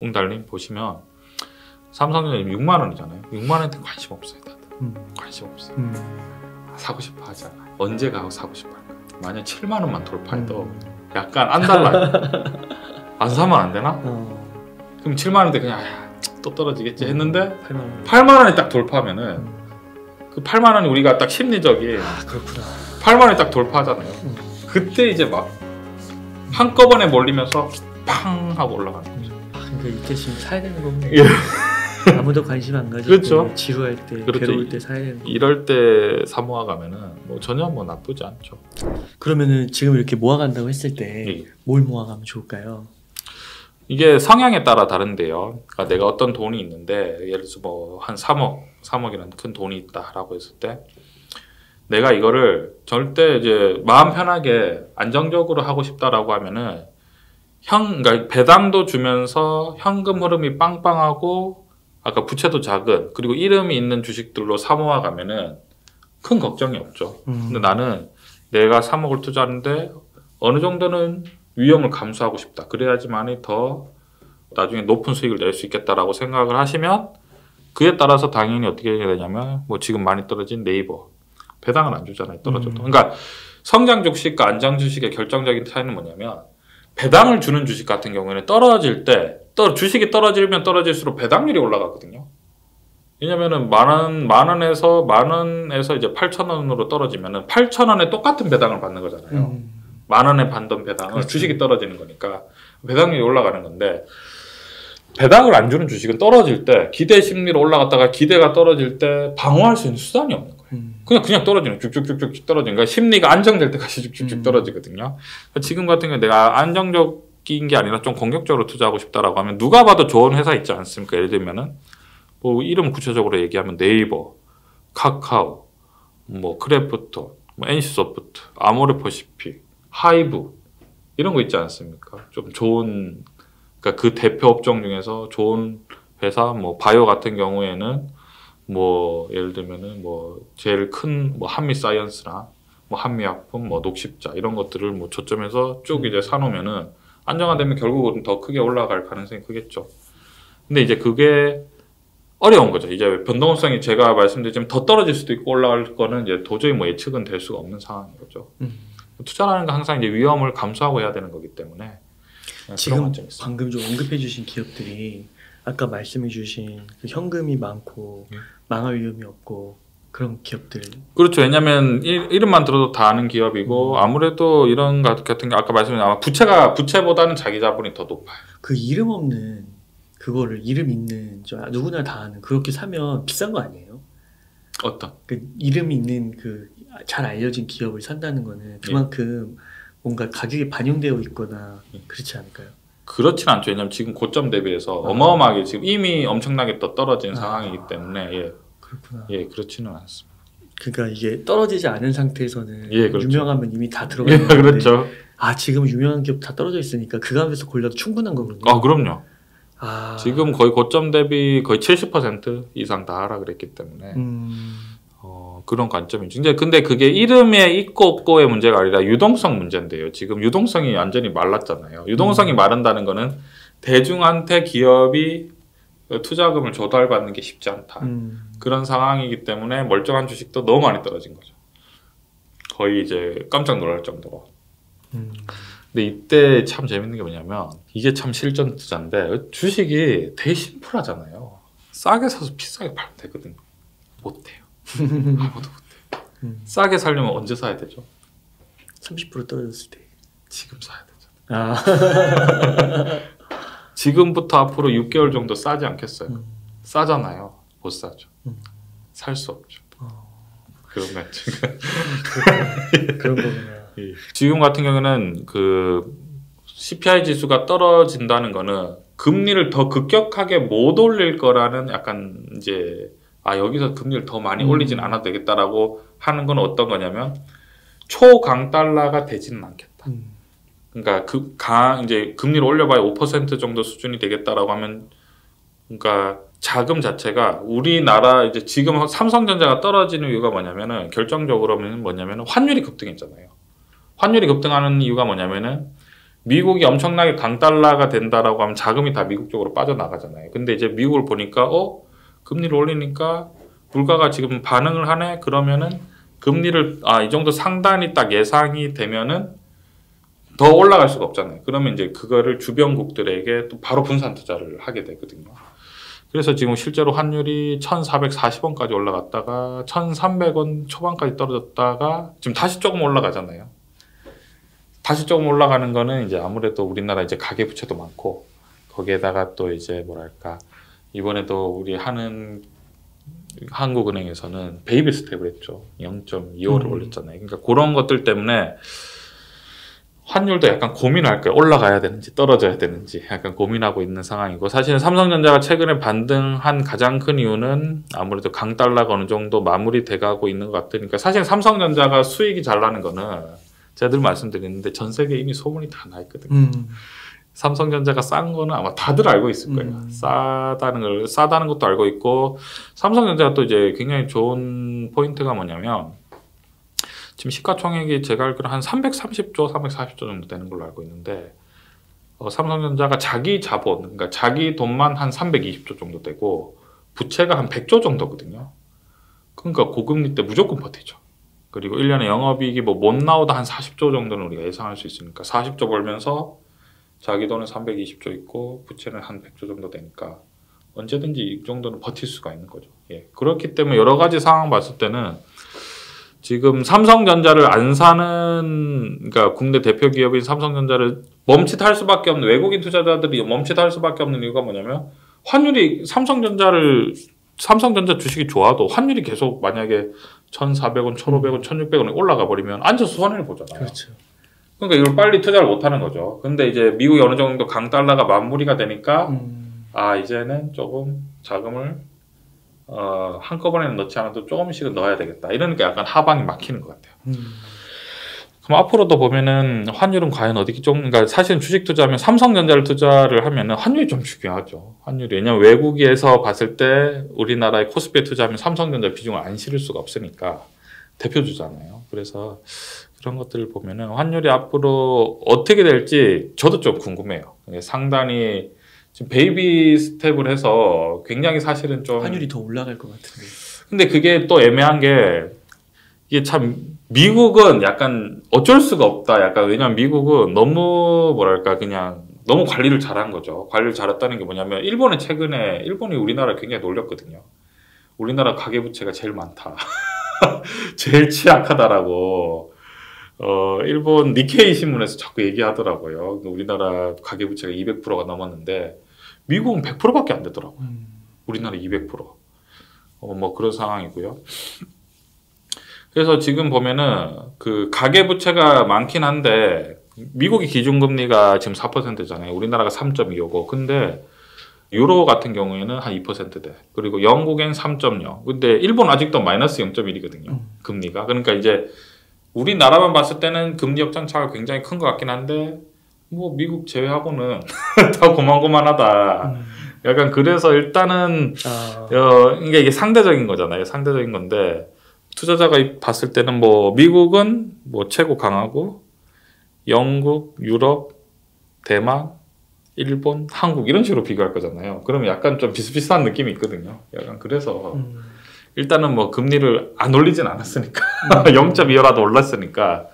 달님 보시면 삼성전자 6만 원이잖아요. 6만 원한테 관심 없어요. 다들. 관심 없어요. 사고 싶어 하지 않아요. 언제 가고 사고 싶어 할까? 만약 7만 원만 돌파해도 약간 안 달라요. 안 사면 안 되나? 그럼 7만 원인데 그냥 또 떨어지겠지 했는데 8만 원에 딱 돌파하면은 그 8만 원이 우리가 딱 심리적인 그렇구나. 8만 원에 딱 돌파하잖아요. 그때 이제 막 한꺼번에 몰리면서 팡 하고 올라가는 거죠. 그러니까 이때 지금 사야 되는 거면 예. 아무도 관심 안 가질 그렇죠. 때, 지루할 때, 그렇죠. 괴로울 때 사야 되는 거. 이럴 때 사모아 가면은 뭐 전혀 뭐 나쁘지 않죠. 그러면은 지금 이렇게 모아간다고 했을 때 예. 뭘 모아가면 좋을까요? 이게 성향에 따라 다른데요. 그러니까 내가 어떤 돈이 있는데 예를 들어서 뭐 한 3억이라는 큰 돈이 있다라고 했을 때 내가 이거를 절대 이제 마음 편하게 안정적으로 하고 싶다라고 하면은 그러니까 배당도 주면서 현금 흐름이 빵빵하고 아까 부채도 작은 그리고 이름이 있는 주식들로 사모아 가면은 큰 걱정이 없죠. 근데 나는 내가 3억을 투자하는데 어느 정도는 위험을 감수하고 싶다. 그래야지만이 더 나중에 높은 수익을 낼 수 있겠다라고 생각을 하시면 그에 따라서 당연히 어떻게 해야 되냐면 뭐 지금 많이 떨어진 네이버 배당을 안 주잖아요. 떨어져도. 그러니까 성장 주식과 안정 주식의 결정적인 차이는 뭐냐면 배당을 주는 주식 같은 경우에는 떨어질 때 주식이 떨어지면 떨어질수록 배당률이 올라가거든요. 왜냐면은 만 원에서 이제 8,000원으로 떨어지면은 8,000원에 똑같은 배당을 받는 거잖아요. 만 원에 받던 배당을 그렇죠. 주식이 떨어지는 거니까 배당률이 올라가는 건데 배당을 안 주는 주식은 떨어질 때 기대 심리로 올라갔다가 기대가 떨어질 때 방어할 수 있는 수단이 없는 거예요. 그냥 떨어지는 쭉쭉쭉쭉 떨어지는 거야. 심리가 안정될 때까지 쭉쭉쭉 떨어지거든요. 지금 같은 경우 내가 안정적인 게 아니라 좀 공격적으로 투자하고 싶다라고 하면 누가 봐도 좋은 회사 있지 않습니까? 예를 들면은 뭐 이름 구체적으로 얘기하면 네이버, 카카오, 뭐 크래프톤, 뭐 NC소프트, 아모레퍼시픽, 하이브 이런 거 있지 않습니까? 좀 좋은 그러니까 그 대표 업종 중에서 좋은 회사 뭐 바이오 같은 경우에는 뭐 예를 들면은 뭐 제일 큰 뭐 한미사이언스나 뭐 한미약품 뭐 녹십자 이런 것들을 뭐 저점에서 쭉 이제 사놓으면은 안정화되면 결국은 더 크게 올라갈 가능성이 크겠죠. 근데 이제 그게 어려운 거죠. 이제 변동성이 제가 말씀드렸지만 더 떨어질 수도 있고 올라갈 거는 이제 도저히 뭐 예측은 될 수가 없는 상황인 거죠. 투자라는 건 항상 이제 위험을 감수하고 해야 되는 거기 때문에 지금 방금 좀 언급해 주신 기업들이 아까 말씀해 주신 그 현금이 많고 망할 위험이 없고 그런 기업들. 그렇죠. 왜냐하면 이름만 들어도 다 아는 기업이고 아무래도 이런 것 같은 게 아까 말씀드린 아마 부채보다는 자기 자본이 더 높아요. 그 이름 없는 그거를 이름 있는 누구나 다 아는 그렇게 사면 비싼 거 아니에요? 어떤? 그 이름 있는 그 잘 알려진 기업을 산다는 거는 그만큼 뭔가 가격이 반영되어 있거나 그렇지 않을까요? 그렇진 않죠. 왜냐하면 지금 고점 대비해서 어마어마하게 지금 이미 엄청나게 더 떨어진 상황이기 때문에 그렇구나. 그렇지는 않습니다. 그러니까 이게 떨어지지 않은 상태에서는 그렇죠. 유명하면 이미 다 들어가 있는 건데 그렇죠. 지금 유명한 기업 다 떨어져 있으니까 그 값에서 골라도 충분한 거군요. 그럼요. 지금 거의 고점 대비 거의 70% 이상 다 하라 그랬기 때문에 그런 관점이죠. 근데 그게 이름에 있고 없고의 문제가 아니라 유동성 문제인데요. 지금 유동성이 완전히 말랐잖아요. 유동성이 마른다는 거는 대중한테 기업이 투자금을 조달받는 게 쉽지 않다. 그런 상황이기 때문에 멀쩡한 주식도 너무 많이 떨어진 거죠. 거의 이제 깜짝 놀랄 정도로. 근데 이때 참 재밌는 게 뭐냐면 이게 참 실전 투자인데 주식이 되게 심플하잖아요. 싸게 사서 비싸게 팔면 되거든요. 못해요. 아무도 못해요. 싸게 살려면 언제 사야 되죠? 30% 떨어졌을 때. 지금 사야 되잖아요. 지금부터 앞으로 6개월 정도 싸지 않겠어요? 싸잖아요. 못 사죠. 살 수 없죠. 그러면 지금 그런 거구나. 지금 같은 경우는 그 CPI 지수가 떨어진다는 거는 금리를 더 급격하게 못 올릴 거라는 약간 이제 여기서 금리를 더 많이 올리진 않아도 되겠다라고 하는 건 어떤 거냐면 초강달러가 되지는 않겠다. 그러니까 이제 금리를 올려봐야 5% 정도 수준이 되겠다라고 하면 그러니까 자금 자체가 우리나라 이제 지금 삼성전자가 떨어지는 이유가 뭐냐면은 결정적으로는 뭐냐면은 환율이 급등했잖아요. 환율이 급등하는 이유가 뭐냐면은 미국이 엄청나게 강달러가 된다라고 하면 자금이 다 미국 쪽으로 빠져나가잖아요. 근데 이제 미국을 보니까 금리를 올리니까 물가가 지금 반응을 하네. 그러면은 금리를 이 정도 상단이 딱 예상이 되면은 더 올라갈 수가 없잖아요. 그러면 이제 그거를 주변국들에게 또 바로 분산 투자를 하게 되거든요. 그래서 지금 실제로 환율이 1,440원까지 올라갔다가 1,300원 초반까지 떨어졌다가 지금 다시 조금 올라가잖아요. 다시 조금 올라가는 거는 이제 아무래도 우리나라 이제 가계부채도 많고 거기에다가 또 이제 뭐랄까 이번에도 우리 하는 한국은행에서는 베이비 스텝을 했죠. 0.25를 올렸잖아요. 그러니까 그런 것들 때문에 환율도 약간 고민할 거예요. 올라가야 되는지 떨어져야 되는지 약간 고민하고 있는 상황이고 사실은 삼성전자가 최근에 반등한 가장 큰 이유는 아무래도 강달러가 어느 정도 마무리돼 가고 있는 것 같으니까 사실 삼성전자가 수익이 잘 나는 거는 제가 늘 말씀드리는데 전 세계에 이미 소문이 다 나 있거든요. 삼성전자가 싼 거는 아마 다들 알고 있을 거예요. 싸다는 것도 알고 있고 삼성전자가 또 이제 굉장히 좋은 포인트가 뭐냐면 지금 시가총액이 제가 알기로 한 330조, 340조 정도 되는 걸로 알고 있는데 삼성전자가 자기 자본, 그러니까 자기 돈만 한 320조 정도 되고 부채가 한 100조 정도거든요. 그러니까 고금리 때 무조건 버티죠. 그리고 1년에 영업이익이 뭐 못 나오다 한 40조 정도는 우리가 예상할 수 있으니까 40조 벌면서 자기 돈은 320조 있고 부채는 한 100조 정도 되니까 언제든지 이 정도는 버틸 수가 있는 거죠. 예. 그렇기 때문에 여러 가지 상황 봤을 때는 지금 삼성전자를 안 사는 그러니까 국내 대표 기업인 삼성전자를 멈칫할 수밖에 없는 외국인 투자자들이 멈칫할 수밖에 없는 이유가 뭐냐면 환율이 삼성전자 주식이 좋아도 환율이 계속 만약에 1,400원, 1,500원, 1,600원에 올라가 버리면 앉아서 손해를 보잖아요. 그렇죠. 그러니까 이걸 빨리 투자를 못 하는 거죠. 근데 이제 미국이 어느 정도 강달러가 마무리가 되니까 이제는 조금 자금을 한꺼번에는 넣지 않아도 조금씩은 넣어야 되겠다. 이러니까 약간 하방이 막히는 것 같아요. 그럼 앞으로도 보면은 환율은 과연 어디 그러니까 사실은 주식 투자하면 삼성전자를 투자를 하면은 환율이 좀 중요하죠. 환율이. 왜냐면 외국에서 봤을 때 우리나라의 코스피에 투자하면 삼성전자 비중을 안 실을 수가 없으니까 대표주잖아요. 그래서 그런 것들을 보면은 환율이 앞으로 어떻게 될지 저도 좀 궁금해요. 상당히 지금 베이비 스텝을 해서 굉장히 사실은 좀 환율이 더 올라갈 것 같은데. 근데 그게 또 애매한 게 이게 참 미국은 약간 어쩔 수가 없다. 약간 왜냐면 미국은 너무 뭐랄까 그냥 너무 관리를 잘한 거죠. 관리를 잘했다는 게 뭐냐면 일본이 우리나라를 굉장히 놀렸거든요. 우리나라 가계부채가 제일 많다. 제일 취약하다라고 일본 니케이 신문에서 자꾸 얘기하더라고요. 우리나라 가계부채가 200%가 넘었는데 미국은 100%밖에 안 되더라고요. 우리나라 200%. 뭐 그런 상황이고요. 그래서 지금 보면은 그 가계부채가 많긴 한데 미국의 기준금리가 지금 4%잖아요. 우리나라가 3.25고 근데 유로 같은 경우에는 한 2%대. 그리고 영국엔 3.0. 근데 일본 아직도 마이너스 0.1이거든요. 금리가. 그러니까 이제 우리나라만 봤을 때는 금리 역전차가 굉장히 큰 것 같긴 한데 뭐 미국 제외하고는 다 고만고만하다. 약간 그래서 일단은 그러니까 이게 상대적인 거잖아요. 상대적인 건데 투자자가 봤을 때는 뭐 미국은 뭐 최고 강하고 영국, 유럽, 대만, 일본, 한국 이런 식으로 비교할 거잖아요. 그러면 약간 좀 비슷비슷한 느낌이 있거든요. 약간 그래서 일단은 뭐 금리를 안 올리진 않았으니까 0.25라도 올랐으니까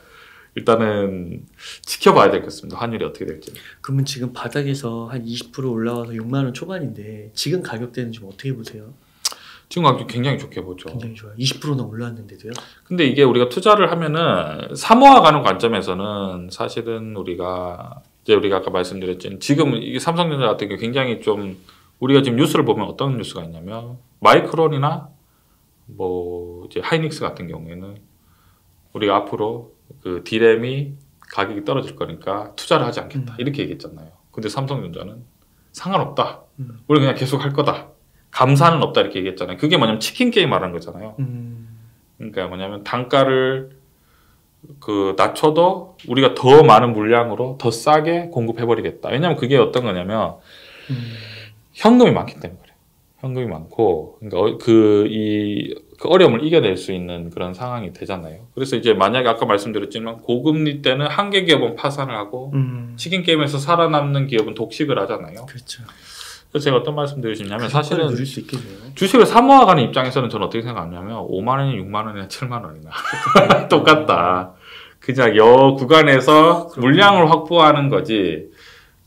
일단은 지켜봐야 되겠습니다. 환율이 어떻게 될지. 그러면 지금 바닥에서 한 20% 올라와서 6만 원 초반인데 지금 가격대는 좀 어떻게 보세요? 지금 가격 굉장히 좋게 보죠. 굉장히 좋아요. 20%나 올랐는데도요? 근데 이게 우리가 투자를 하면은 사모아가는 관점에서는 사실은 우리가 아까 말씀드렸지만 지금 이게 삼성전자 같은 경우 굉장히 좀 우리가 지금 뉴스를 보면 어떤 뉴스가 있냐면 마이크론이나 뭐 이제 하이닉스 같은 경우에는 우리가 앞으로 그 디램이 가격이 떨어질 거니까 투자를 하지 않겠다 이렇게 얘기했잖아요. 근데 삼성전자는 상관없다. 우리 그냥 계속 할 거다. 감사는 없다 이렇게 얘기했잖아요. 그게 뭐냐면 치킨 게임 말하는 거잖아요. 그러니까 뭐냐면 단가를 그 낮춰도 우리가 더 많은 물량으로 더 싸게 공급해버리겠다. 왜냐면 그게 어떤 거냐면 현금이 많기 때문에 그래요. 현금이 많고 그러니까 그 그 어려움을 이겨낼 수 있는 그런 상황이 되잖아요. 그래서 이제 만약에 아까 말씀드렸지만 고금리 때는 한 개 기업은 파산을 하고 치킨 게임에서 살아남는 기업은 독식을 하잖아요. 그렇죠. 그래서 제가 어떤 말씀드리고 싶냐면 사실은 누릴 수 있겠네요. 주식을 사모아가는 입장에서는 저는 어떻게 생각하냐면 5만 원이나 6만 원이나 7만 원이나 똑같다. 그냥 여 구간에서 물량을 확보하는 거지.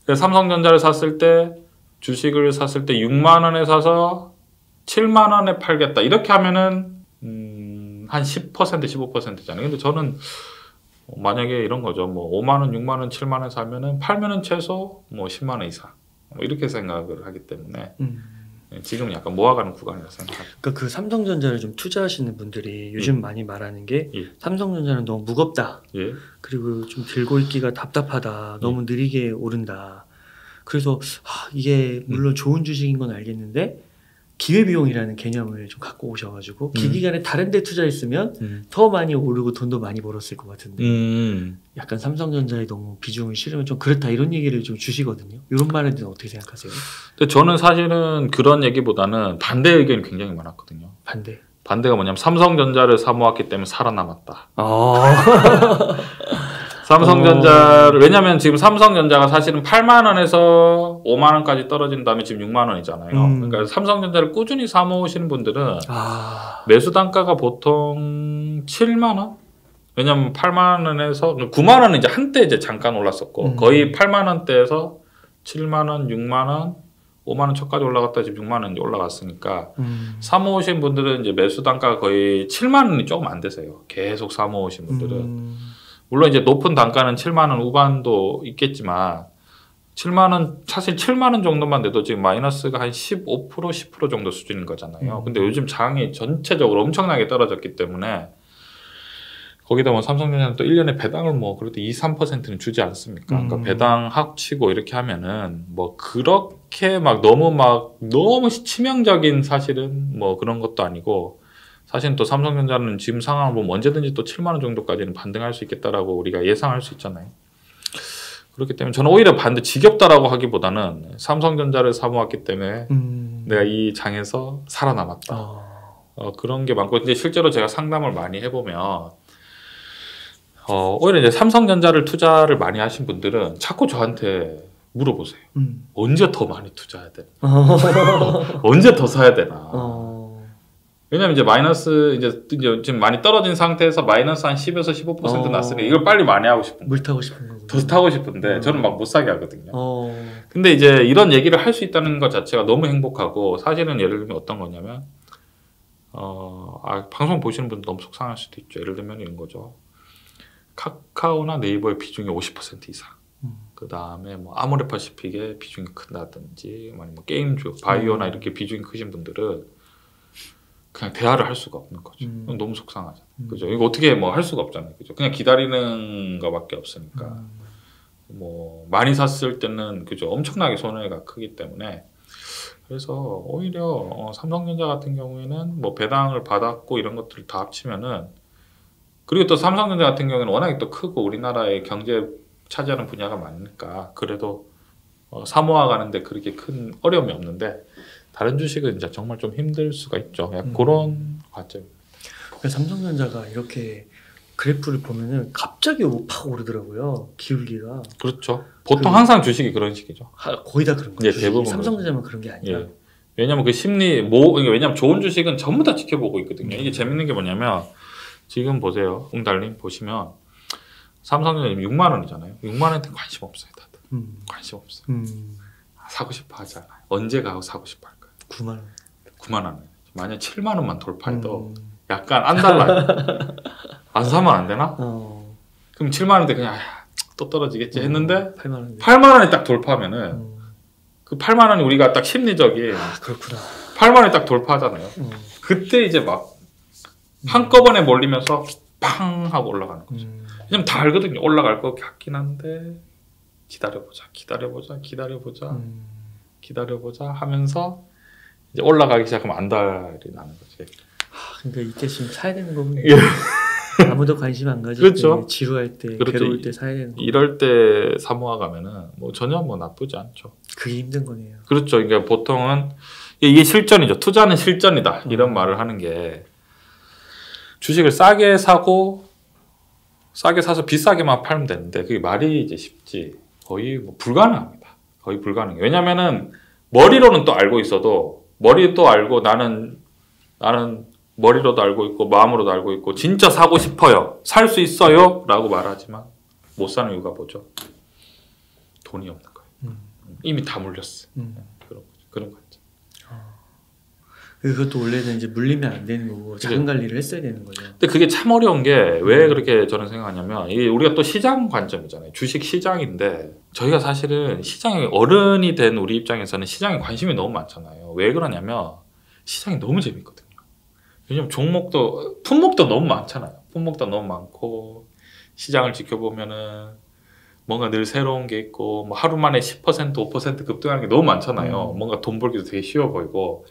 삼성전자를 샀을 때 주식을 샀을 때 6만 원에 사서 7만 원에 팔겠다. 이렇게 하면은 한 10% 15%잖아요. 근데 저는 만약에 이런 거죠. 뭐 5만 원, 6만 원, 7만 원 사면은 팔면은 최소 뭐 10만 원 이상. 뭐 이렇게 생각을 하기 때문에 지금 약간 모아가는 구간이라고 생각합니다. 그러니까 그 삼성전자를 좀 투자하시는 분들이 요즘 많이 말하는 게 삼성전자는 너무 무겁다. 그리고 좀 들고 있기가 답답하다. 너무 느리게 오른다. 그래서 이게 물론 좋은 주식인 건 알겠는데 기회비용이라는 개념을 좀 갖고 오셔가지고 기기간에 다른 데 투자했으면 더 많이 오르고 돈도 많이 벌었을 것 같은데 약간 삼성전자에 너무 비중을 실으면 좀 그렇다 이런 얘기를 좀 주시거든요. 이런 말에 대해서 어떻게 생각하세요? 근데 저는 사실은 그런 얘기보다는 반대 의견이 굉장히 많았거든요. 반대가 뭐냐면 삼성전자를 사모았기 때문에 살아남았다. 삼성전자를 왜냐면 지금 삼성전자가 사실은 8만 원에서 5만 원까지 떨어진 다음에 지금 6만 원이잖아요. 그러니까 삼성전자를 꾸준히 사모으시는 분들은 매수 단가가 보통 7만 원? 왜냐면 8만 원에서 9만 원은 이제 한때 이제 잠깐 올랐었고 거의 8만 원대에서 7만 원, 6만 원, 5만 원 초까지 올라갔다 지금 6만 원 이제 올라갔으니까 사모으신 분들은 이제 매수 단가가 거의 7만 원이 조금 안 되세요. 계속 사모으신 분들은. 물론 이제 높은 단가는 7만 원 후반도 있겠지만 7만 원 사실 7만 원 정도만 돼도 지금 마이너스가 한 15% 10% 정도 수준인 거잖아요. 근데 요즘 장이 전체적으로 엄청나게 떨어졌기 때문에 거기다 뭐 삼성전자는 또 1년에 배당을 뭐 그래도 2, 3%는 주지 않습니까? 그러니까 배당 합치고 이렇게 하면은 뭐 그렇게 막 너무 치명적인 사실은 뭐 그런 것도 아니고 사실 또 삼성전자는 지금 상황을 보면 언제든지 또 7만 원 정도까지는 반등할 수 있겠다라고 우리가 예상할 수 있잖아요. 그렇기 때문에 저는 오히려 반대 지겹다라고 하기보다는 삼성전자를 사모았기 때문에 내가 이 장에서 살아남았다. 그런 게 많고 이제 실제로 제가 상담을 많이 해보면 오히려 이제 삼성전자를 투자를 많이 하신 분들은 자꾸 저한테 물어보세요. 언제 더 많이 투자해야 되나? 언제 더 사야 되나? 왜냐면 이제 마이너스 이제 지금 많이 떨어진 상태에서 마이너스 한 10에서 15% 났으니 이걸 빨리 많이 하고 싶은 물 타고 싶은 거고 더 타고 싶은데 저는 막 못 사게 하거든요. 근데 이제 이런 얘기를 할 수 있다는 것 자체가 너무 행복하고 사실은 예를 들면 어떤 거냐면 방송 보시는 분들 너무 속상할 수도 있죠. 예를 들면 이런 거죠. 카카오나 네이버의 비중이 50% 이상. 그 다음에 뭐 아모레파시픽의 비중이 큰다든지 아니면 뭐 게임주, 바이오나 이렇게 비중이 크신 분들은 그냥 대화를 할 수가 없는 거죠. 너무 속상하잖아요. 그죠? 이거 어떻게 뭐 할 수가 없잖아요. 그죠? 그냥 기다리는 거밖에 없으니까. 뭐 많이 샀을 때는 그죠? 엄청나게 손해가 크기 때문에 그래서 오히려 삼성전자 같은 경우에는 뭐 배당을 받았고 이런 것들을 다 합치면은 그리고 또 삼성전자 같은 경우에는 워낙에 또 크고 우리나라의 경제 차지하는 분야가 많으니까 그래도 사모아 가는데 그렇게 큰 어려움이 없는데 다른 주식은 이제 정말 좀 힘들 수가 있죠. 약간 그런 관점입니다. 삼성전자가 이렇게 그래프를 보면은 갑자기 팍 오르더라고요. 기울기가. 그렇죠. 보통 항상 주식이 그런 식이죠. 거의 다 그런 거죠. 대부분 삼성전자만 그런 게 아니라. 왜냐면 그 심리 왜냐면 좋은 주식은 전부 다 지켜보고 있거든요. 이게 재밌는 게 뭐냐면 지금 보세요. 웅달님 보시면 삼성전자 6만 원이잖아요. 6만 원한테 관심 없어요. 다들. 관심 없어요. 사고 싶어 하지 않아요. 언제 가고 사고 싶어 할까요? 9만 원. 9만 원. 만약 7만 원만 돌파해도 약간 안 달라요. 안 사면 안 되나? 그럼 7만 원대 그냥 또 떨어지겠지 했는데 8만 원에 딱 돌파하면은 그 8만 원이 우리가 딱 심리적인 그렇구나. 8만 원에 딱 돌파하잖아요. 그때 이제 막 한꺼번에 몰리면서 팡 하고 올라가는 거죠. 왜냐면 다 알거든요. 올라갈 것 같긴 한데 기다려보자 하면서 이제 올라가기 시작하면 안달이 나는 거지. 그러니까 이때 지금 사야 되는 거군요. 아무도 관심 안 가질 그렇죠. 때, 지루할 때, 그렇죠. 괴로울 때 사야 되는 거. 이럴 때 사모아 가면은 뭐 전혀 뭐 나쁘지 않죠. 그게 힘든 거네요. 그렇죠. 그러니까 보통은 이게 실전이죠. 투자는 실전이다. 이런 말을 하는 게 주식을 싸게 사고 싸게 사서 비싸게만 팔면 되는데 그게 말이 이제 쉽지 거의 뭐 불가능합니다. 거의 불가능해. 왜냐면은 머리로는 또 알고 있어도 머리도 알고 나는 머리로도 알고 있고 마음으로도 알고 있고 진짜 사고 싶어요. 살 수 있어요. 라고 말하지만 못 사는 이유가 뭐죠? 돈이 없는 거예요. 이미 다 물렸어. 그런 거죠. 그것도 원래는 이제 물리면 안 되는 거고 자금 관리를 했어야 되는 거죠. 근데 그게 참 어려운 게 왜 그렇게 저는 생각하냐면 이게 우리가 또 시장 관점이잖아요. 주식 시장인데 저희가 사실은 시장에 어른이 된 우리 입장에서는 시장에 관심이 너무 많잖아요. 왜 그러냐면 시장이 너무 재밌거든요. 왜냐면 종목도 품목도 너무 많잖아요. 품목도 너무 많고 시장을 지켜보면은 뭔가 늘 새로운 게 있고 뭐 하루 만에 10% 5% 급등하는 게 너무 많잖아요. 뭔가 돈 벌기도 되게 쉬워 보이고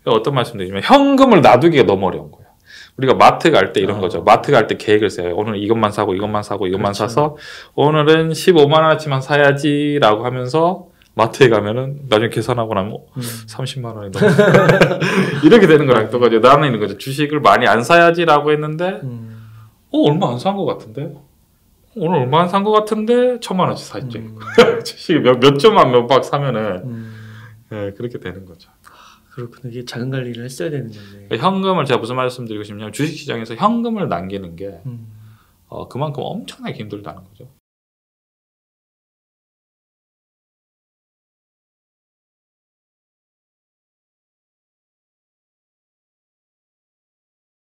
어떤 말씀드리냐면 현금을 놔두기가 너무 어려운 거예요. 우리가 마트 갈 때 이런 거죠. 마트 갈 때 계획을 세요. 오늘 이것만 사고 이것만 사고 이것만 그렇죠. 사서 오늘은 15만 원어치만 사야지라고 하면서 마트에 가면은 나중에 계산하고 나면 30만 원이 넘어 이렇게 되는 거랑 똑같아요. 나는 있는 거죠. 주식을 많이 안 사야지라고 했는데 얼마 안 산 것 같은데 오늘 얼마 안 산 것 같은데 1,000만 원어치 샀지. 주식이 몇 점만 몇 박 사면은 네, 그렇게 되는 거죠. 그렇구나. 이게 자금 관리를 했어야 되는 건데. 현금을 제가 무슨 말씀드리고 싶냐면 주식시장에서 현금을 남기는 게 그만큼 엄청나게 힘들다는 거죠.